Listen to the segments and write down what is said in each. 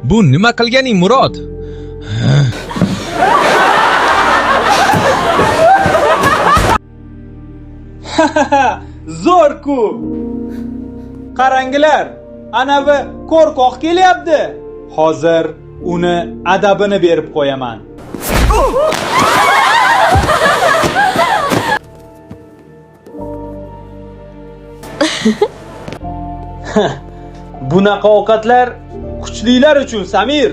Bu nima qilganing, Murod? Zo'r-ku. Qaranglar, anavi qo'rqoq kelyapti. Hozir uni adabini berib qo'yaman. Bunaqa ovqatlar kuchlilar uchun, Samir.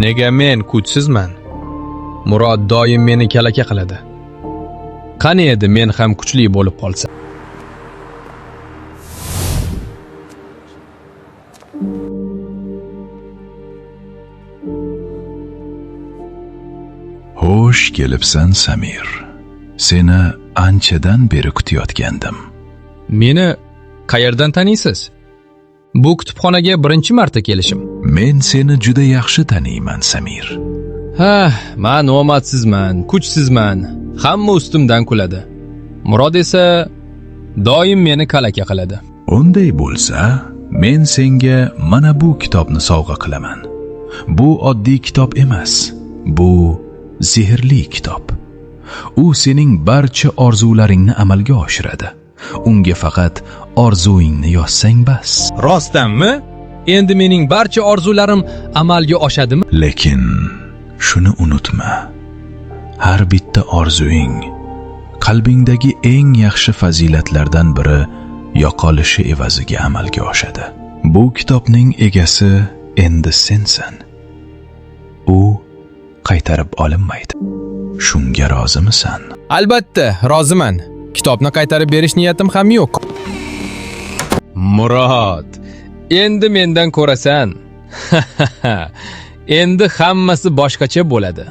Nega men kuchsizman? Murod doim meni kalaka qiladi. Qani edi men ham kuchli bo'lib qolsam? Xo'sh kelibsan, Samir. Seni anchadan beri kutayotgandim. Meni qayerdan taniysiz? Bu kutubxonaga birinchi marta kelishim. Men seni juda yaxshi taniyman, Samir. Ha, men omadsizman, kuchsizman. Hamma ustimdan kuladi. Murod esa doim meni kalaka qiladi. Unday bo'lsa, men senga mana bu kitobni sovg'a qilaman. Bu oddiy kitob emas. Bu sehrli kitob. U sening barcha orzularingni amalga oshiradi. Unga faqat orzuyingni yozsang bas. Rostdanmi? Endi mening barcha orzularim amalga oshadimi? Lekin shuni unutma. Har bitta orzuying qalbingdagi eng yaxshi fazilatlardan biri yo'qolishi evaziga amalga oshadi. Bu kitobning egasi endi sensan. U qaytarib olinmaydi. Shunga rozimisan? Albatta, roziman. Kitobni qaytarib berish niyatim ham yo'q. Murod, endi mendan ko'rasan. Endi hammasi boshqacha bo'ladi.